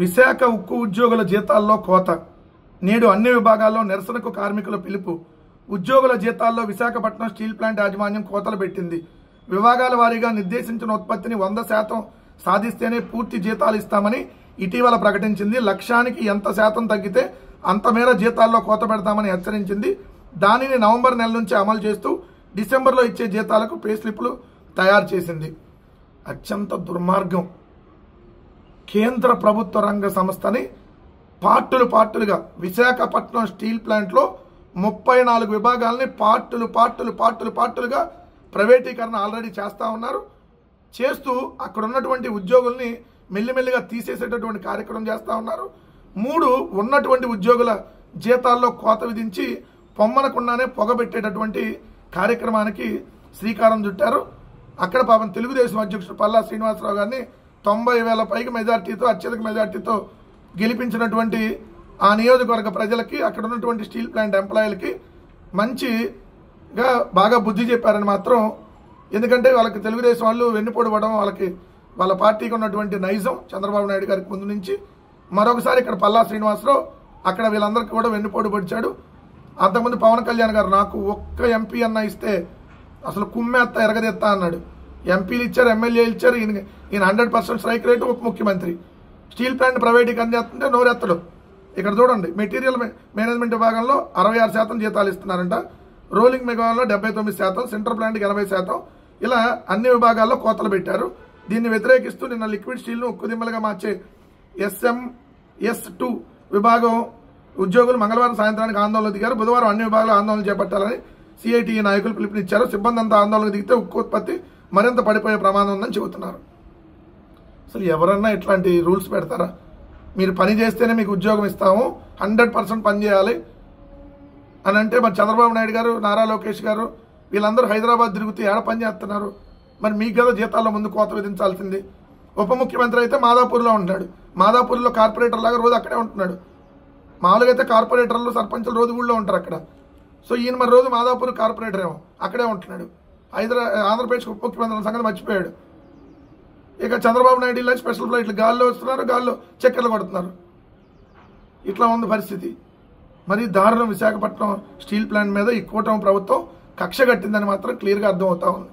విశాఖ ఉక్కు ఉద్యోగుల జీతాల్లో కోత. నేడు అన్ని విభాగాల్లో నిరసనకు కార్మికుల పిలుపు. ఉద్యోగుల జీతాల్లో విశాఖపట్నం స్టీల్ ప్లాంట్ యాజమాన్యం కోతలు పెట్టింది. విభాగాల వారీగా నిర్దేశించిన ఉత్పత్తిని 100% సాధిస్తేనే పూర్తి జీతాలు ఇస్తామని ఇటీవల ప్రకటించింది. లక్ష్యానికి ఎంత శాతం తగ్గితే అంత మేర జీతాల్లో కోత పెడతామని హెచ్చరించింది. దానిని నవంబర్ నెల నుంచి అమలు చేస్తూ డిసెంబర్లో ఇచ్చే జీతాలకు పే స్లిప్లు తయారు చేసింది. అత్యంత దుర్మార్గం. కేంద్ర ప్రభుత్వ రంగ సంస్థని పార్టులుగా విశాఖపట్నం స్టీల్ ప్లాంట్లో 34 విభాగాలని పార్టులుగా ప్రైవేటీకరణ ఆల్రెడీ చేస్తూ ఉన్నారు. చేస్తూ అక్కడ ఉన్నటువంటి ఉద్యోగుల్ని మెల్లిమెల్లిగా తీసేసేటటువంటి కార్యక్రమం చేస్తూ ఉన్నారు. 3 ఉన్నటువంటి ఉద్యోగుల జీతాల్లో కోత విధించి పొమ్మనకుండానే పొగబెట్టేటటువంటి కార్యక్రమానికి శ్రీకారం చుట్టారు. అక్కడ పాపం తెలుగుదేశం అధ్యక్షుడు పల్లా శ్రీనివాసరావు గారిని 90,000 పైగా మెజార్టీతో, అత్యధిక మెజార్టీతో గెలిపించినటువంటి ఆ నియోజకవర్గ ప్రజలకి, అక్కడ ఉన్నటువంటి స్టీల్ ప్లాంట్ ఎంప్లాయీలకి మంచిగా బాగా బుద్ధి చెప్పారని మాత్రం. ఎందుకంటే వాళ్ళకి తెలుగుదేశం వాళ్ళు వెన్నుపోడవడం, వాళ్ళ పార్టీకి ఉన్నటువంటి నైజం చంద్రబాబు నాయుడు గారికి ముందు నుంచి. మరొకసారి ఇక్కడ పల్లా శ్రీనివాసరావు అక్కడ వీళ్ళందరికీ కూడా వెన్నుపోటు పడిచాడు. అంతకుముందు పవన్ కళ్యాణ్ గారు నాకు ఒక్క ఎంపీ అన్న ఇస్తే అసలు కుమ్మేత్త ఎరగదెత్తా అన్నాడు. ఎంపీలు ఇచ్చారు, ఎమ్మెల్యేలు ఇచ్చారు. ఈయన 100% స్ట్రైక్ రేటు ఉప ముఖ్యమంత్రి. స్టీల్ ప్లాంట్ ప్రైవేటీకరణ చేస్తుంటే నోరెత్తడు. ఇక్కడ చూడండి, మెటీరియల్ మేనేజ్మెంట్ విభాగంలో 66% జీతాలు ఇస్తున్నారంట, రోలింగ్ విభాగంలో 79%, సెంట్రల్ ప్లాంట్కి 80%. ఇలా అన్ని విభాగాల్లో కోతలు పెట్టారు. దీన్ని వ్యతిరేకిస్తూ నిన్న లిక్విడ్ స్టీల్ను ఉక్కుదిమ్మలుగా మార్చే SMS2 విభాగం ఉద్యోగులు మంగళవారం సాయంత్రానికి ఆందోళన దిగారు. బుధవారం అన్ని విభాగాలు ఆందోళన చేపట్టాలని CITE నాయకులు పిలుపునిచ్చారు. సిబ్బంది అంతా ఆందోళన దిగితే ఉక్కు ఉత్పత్తి మరింత పడిపోయే ప్రమాదం ఉందని చెబుతున్నారు. అసలు ఎవరన్నా ఇట్లాంటి రూల్స్ పెడతారా? మీరు పని చేస్తేనే మీకు ఉద్యోగం ఇస్తాము, 100% పని చేయాలి అని అంటే మరి చంద్రబాబు నాయుడు గారు, నారా లోకేష్ గారు వీళ్ళందరూ హైదరాబాద్ తిరుగుతూ ఏడ పని చేస్తున్నారు? మరి మీకు కదా జీతాల్లో ముందు కోత విధించాల్సింది. ఉప ముఖ్యమంత్రి అయితే మాదాపూర్లో ఉంటున్నాడు. మాదాపూర్లో కార్పొరేటర్ లాగా రోజు అక్కడే ఉంటున్నాడు. మామూలుగా అయితే కార్పొరేటర్లు, సర్పంచులు రోజు ఊళ్ళో ఉంటారు అక్కడ. సో ఈయన మరి రోజు మాదాపూర్ కార్పొరేటర్ ఏమో అక్కడే ఉంటున్నాడు. ఆంధ్రప్రదేశ్ ఉప ముఖ్యమంత్రి సంగతి మర్చిపోయాడు. ఇక చంద్రబాబు నాయుడు ఇలా స్పెషల్ ఫ్లైట్లు గాల్లో వస్తున్నారు, గాల్లో చక్కెర్లు కొడుతున్నారు. ఇట్లా ఉంది పరిస్థితి. మరి దారుణం. విశాఖపట్నం స్టీల్ ప్లాంట్ మీద ఈ కూటమి ప్రభుత్వం కక్ష కట్టిందని మాత్రం క్లియర్గా అర్థమవుతా ఉంది.